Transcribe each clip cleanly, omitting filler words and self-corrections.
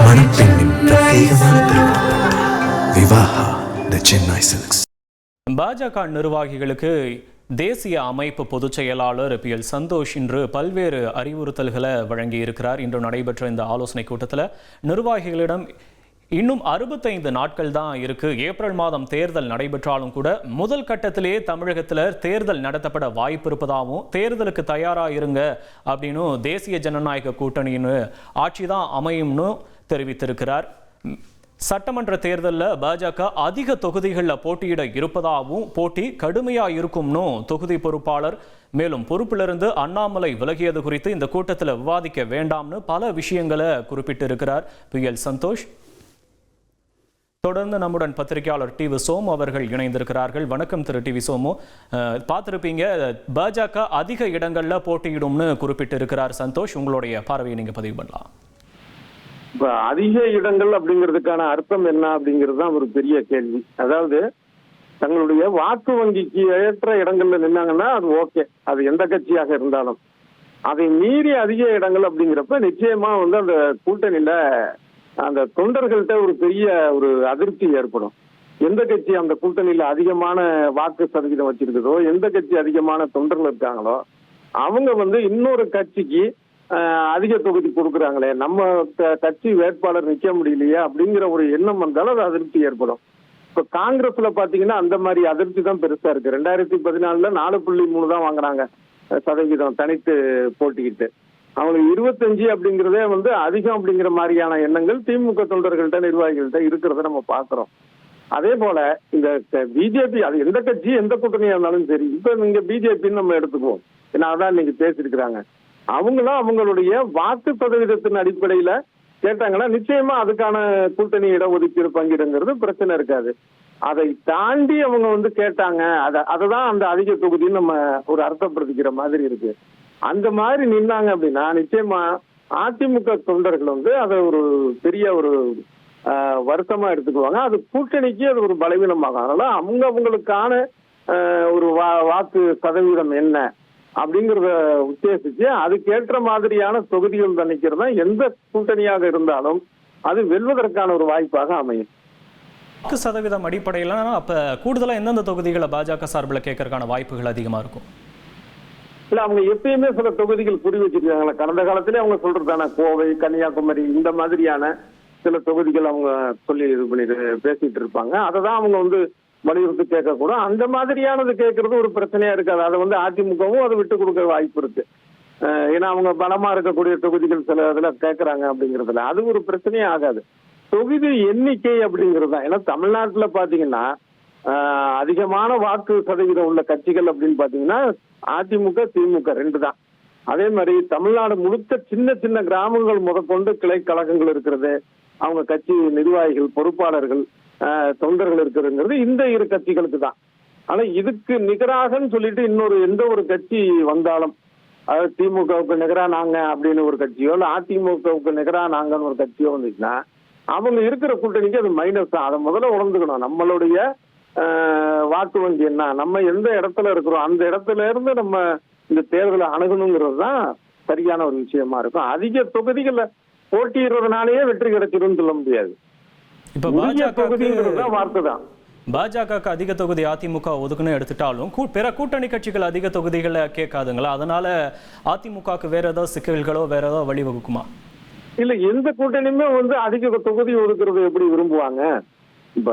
மணப்பெண்ணின் பிரத்யேகமான திருமணம் விவாஹா தி சென்னை சில்க்ஸ். பாஜக நிர்வாகிகளுக்கு தேசிய அமைப்பு பொதுச் செயலாளர் பி.எல். சந்தோஷ் இன்று பல்வேறு அறிவுறுத்தல்களை வழங்கியிருக்கிறார். இன்று நடைபெற்ற இந்த ஆலோசனை கூட்டத்தில் நிர்வாகிகளிடம் இன்னும் 65 நாட்கள் தான் இருக்கு. ஏப்ரல் மாதம் தேர்தல் நடைபெற்றாலும் கூட முதல் கட்டத்திலேயே தமிழகத்தில் தேர்தல் நடத்தப்பட வாய்ப்பு இருப்பதாகவும் தேர்தலுக்கு தயாராக இருங்க அப்படின்னு தேசிய ஜனநாயக கூட்டணின்னு ஆட்சி தான் அமையும்னு தெரிவித்திருக்கிறார். சட்டமன்ற தேர்தலில் பாஜக அதிக தொகுதிகளில் போட்டியிட இருப்பதாகவும் போட்டி கடுமையாக இருக்கும்னு தொகுதி பொறுப்பாளர் மேலும் பொறுப்பிலிருந்து அண்ணாமலை விலகியது குறித்து இந்த கூட்டத்தில் விவாதிக்க வேண்டாம்னு பல விஷயங்களை குறிப்பிட்டிருக்கிறார் பி.எல். சந்தோஷ். தொடர்ந்து நம்முடன் பத்திரிகையாளர் டி.வி. சோமு அவர்கள் இணைந்திருக்கிறார்கள். வணக்கம் திரு டி.வி. சோமு. பார்த்திருப்பீங்க, பாஜக அதிக இடங்கள்ல போட்டியிடும்னு குறிப்பிட்டிருக்கிறார் சந்தோஷ். உங்களுடைய பார்வையை நீங்க பதிவு பண்ணலாம். இப்ப அதிக இடங்கள் அப்படிங்கிறதுக்கான அர்த்தம் என்ன அப்படிங்கிறது தான் ஒரு பெரிய கேள்வி. அதாவது தங்களுடைய வாக்கு வங்கிக்கு ஏற்ற இடங்கள்ல நின்னாங்கன்னா அது ஓகே, அது எந்த கட்சியாக இருந்தாலும். அதை மீறி அதிக இடங்கள் அப்படிங்கிறப்ப நிச்சயமா அந்த கூட்டணியில அந்த தொண்டர்கள்ட்ட ஒரு பெரிய ஒரு அதிருப்தி ஏற்படும். எந்த கட்சி அந்த கூட்டணியில அதிகமான வாக்கு சதவீதம் வச்சிருக்குதோ, எந்த கட்சி அதிகமான தொண்டர்கள் இருக்காங்களோ அவங்க இன்னொரு கட்சிக்கு அதிக தொகுதி கொடுக்குறாங்களே, நம்ம கட்சி வேட்பாளர் நிக்க முடியலையே அப்படிங்கிற ஒரு எண்ணம் வந்தாலும் அது அதிருப்தி ஏற்படும். இப்ப காங்கிரஸ்ல பாத்தீங்கன்னா அந்த மாதிரி அதிருப்தி தான் பெருசா இருக்கு. 2014 4.3 தான் வாங்குறாங்க சதவீதம் தனித்து போட்டிக்கிட்டு. அவங்களுக்கு 25 அப்படிங்கிறதே அதிகம் அப்படிங்கிற மாதிரியான எண்ணங்கள் திமுக தொண்டர்கள்ட்ட நிர்வாகிகள்கிட்ட இருக்கிறத நம்ம பாக்குறோம். அதே போல இந்த பிஜேபி, அது எந்த கட்சி எந்த கூட்டணியா இருந்தாலும் சரி, இப்ப இங்க பிஜேபின்னு நம்ம எடுத்துக்குவோம், ஏன்னா அதான் இன்னைக்கு பேசியிருக்கிறாங்க. அவங்களும் அவங்களுடைய வாக்கு சதவீதத்தின் அடிப்படையில கேட்டாங்கன்னா நிச்சயமா அதுக்கான கூட்டணி இடஒதுக்கீடு பங்கிடுங்கிறது பிரச்சனை இருக்காது. அதை தாண்டி அவங்க கேட்டாங்க, அததான் அந்த அதிக தொகுதின்னு நம்ம ஒரு அர்த்தப்படுத்திக்கிற மாதிரி இருக்கு. அந்த மாதிரி நின்னாங்க அப்படின்னா நிச்சயமா அதிமுக தொண்டர்கள் அதை ஒரு பெரிய ஒரு வருத்தமா எடுத்துக்குவாங்க. அது கூட்டணிக்கு அது ஒரு பலவீனமாகும். அதனால அவங்களுக்கான ஒரு வாக்கு சதவீதம் என்ன அப்படிங்கிறத உத்தேசிச்சு அதுக்கேற்ற மாதிரியான தொகுதிகள் தணிக்கிறது தான் எந்த கூட்டணியாக இருந்தாலும் அது வெல்வதற்கான ஒரு வாய்ப்பாக அமையும். வாக்கு சதவீதம் அடிப்படையில் அப்ப கூடுதலா எந்தெந்த தொகுதிகளை பாஜக சார்பில் கேட்கறதுக்கான வாய்ப்புகள் அதிகமா இருக்கும்? இல்ல, அவங்க எப்பயுமே சில தொகுதிகள் குறி வச்சிருக்காங்களா. கடந்த காலத்திலே அவங்க சொல்றதான கோவை, கன்னியாகுமரி இந்த மாதிரியான சில தொகுதிகள் அவங்க சொல்லி இது பண்ணிட்டு பேசிட்டு இருப்பாங்க. அதை தான் அவங்க வலியுறுத்தி கேட்கக்கூடும். அந்த மாதிரியானது கேட்கறது ஒரு பிரச்சனையா இருக்காது. அதை அதிமுகவும் அதை விட்டு கொடுக்க வாய்ப்பு இருக்கு. ஏன்னா அவங்க பலமா இருக்கக்கூடிய தொகுதிகள் சில இதுல கேட்கறாங்க அப்படிங்கிறதுல அது ஒரு பிரச்சனையே ஆகாது. தொகுதி எண்ணிக்கை அப்படிங்கிறது தான். ஏன்னா தமிழ்நாட்டுல பாத்தீங்கன்னா அதிகமான வாக்கு சதவீதம் உள்ள கட்சிகள் அப்படின்னு பாத்தீங்கன்னா அதிமுக, திமுக 2 தான். அதே மாதிரி தமிழ்நாடு முழுக்க சின்ன சின்ன கிராமங்கள் முதற்கொண்டு கிளை கழகங்கள் இருக்கிறது, அவங்க கட்சி நிர்வாகிகள், பொறுப்பாளர்கள், தொண்டர்கள் இருக்கிறதுங்கிறது இந்த 2 கட்சிகளுக்கு தான். ஆனா இதுக்கு நிகராகன்னு சொல்லிட்டு இன்னொரு எந்த ஒரு கட்சி வந்தாலும், அதாவது திமுகவுக்கு நிகரா நாங்க அப்படின்னு ஒரு கட்சியோ இல்ல அதிமுகவுக்கு நிகரா நாங்கன்னு ஒரு கட்சியோ வந்துச்சுன்னா அவங்க இருக்கிற கூட்டணிக்கு அது மைனஸ் தான். அதை முதல்ல உணர்ந்துக்கணும். நம்மளுடைய வாக்கு வங்கி என்ன, நம்ம எந்த இடத்துல இருக்கிறோம் அந்த இடத்துல இருந்து நம்ம இந்த தேர்தலை அணுகணுங்கிறது தான் சரியான ஒரு விஷயமா இருக்கும். அதிக தொகுதிகள்ல போட்டியிடுறதுனாலேயே வெற்றி கிடைச்சிடும் சொல்ல முடியாது. இப்ப வார்த்தை தான். பாஜக அதிக தொகுதி அதிமுக ஒதுக்குன்னு எடுத்துட்டாலும் பிற கூட்டணி கட்சிகள் அதிக தொகுதிகளை கேட்காதுங்களா? அதனால அதிமுகவுக்கு வேற ஏதாவது சிக்கல்களோ வேற ஏதாவது வழிவகுக்குமா? இல்ல, எந்த கூட்டணியுமே அதிக தொகுதி ஒதுக்குறது எப்படி விரும்புவாங்க? இப்ப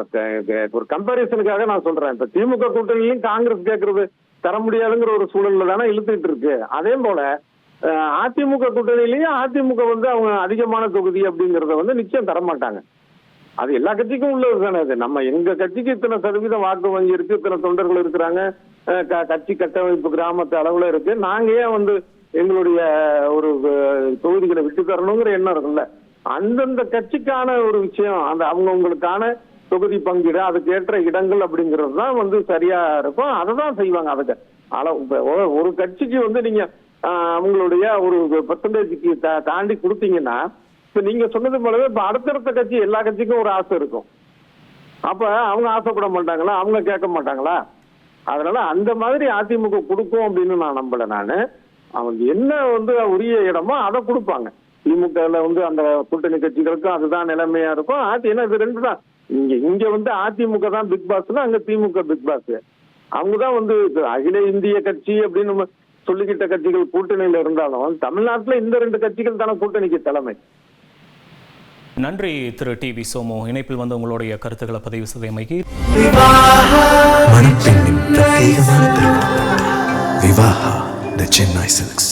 ஒரு கம்பாரிசனுக்காக நான் சொல்றேன். இப்ப திமுக கூட்டணியிலும் காங்கிரஸ் கேட்கறது தர முடியாதுங்கிற ஒரு சூழல்ல தானே இழுத்துட்டு இருக்கு. அதே போல அதிமுக கூட்டணியிலயும் அதிமுக அவங்க அதிகமான தொகுதி அப்படிங்கறத நிச்சயம் தரமாட்டாங்க. அது எல்லா கட்சிக்கும் உள்ளது தானே. அது நம்ம எங்க கட்சிக்கு இத்தனை சதவீதம் வாக்கு வங்கி இருக்கு, இத்தனை தொண்டர்கள் இருக்கிறாங்க, கட்சி கட்டமைப்பு கிராமத்து அளவுல இருக்கு, நாங்க ஏன் எங்களுடைய ஒரு தொகுதிகளை விட்டு தரணுங்கிற எண்ணம் இருக்குல்ல. அந்தந்த கட்சிக்கான ஒரு விஷயம், அந்த அவங்கவுங்களுக்கான தொகுதி பங்கீடு, அதுக்கு ஏற்ற இடங்கள் அப்படிங்கிறது தான் சரியா இருக்கும். அதை தான் செய்வாங்க. அதுக்கு ஒரு கட்சிக்கு நீங்க அவங்களுடைய ஒரு பெர்சன்டேஜுக்கு தாண்டி கொடுத்தீங்கன்னா, இப்ப நீங்க சொன்னது போலவே இப்ப அடுத்தடுத்த கட்சி எல்லா கட்சிக்கும் ஒரு ஆசை இருக்கும். அப்ப அவங்க ஆசைப்பட மாட்டாங்களா, அவங்க கேட்க மாட்டாங்களா? அதனால அந்த மாதிரி அதிமுக கொடுக்கும் அப்படின்னு நான் நம்பல. அவங்க என்ன உரிய இடமோ அதை கொடுப்பாங்க. திமுகல வந்து அந்த கூட்டணி கட்சிகளுக்கும் அதுதான் நிலைமையா இருக்கும். ஏன்னா இது ரெண்டு தான். இங்க வந்து அதிமுக தான் பிக் பாஸ்னா, அங்க திமுக பிக் பாஸ். அவங்கதான் வந்து அகில இந்திய கட்சி அப்படின்னு சொல்லிக்கிட்ட கட்சிகள் கூட்டணியில இருந்தாலும் தமிழ்நாட்டுல இந்த ரெண்டு கட்சிகள் தானே கூட்டணிக்கு தலைமை. நன்றி திரு டிவி சோமு, இணைப்பில் வந்து உங்களுடைய கருத்துக்களை பதிவு செய்தமைக்கு. மணப்பெண்ணின் பிரத்யேகமான திருமணம் விவாஹா தி சென்னை சில்க்ஸ்.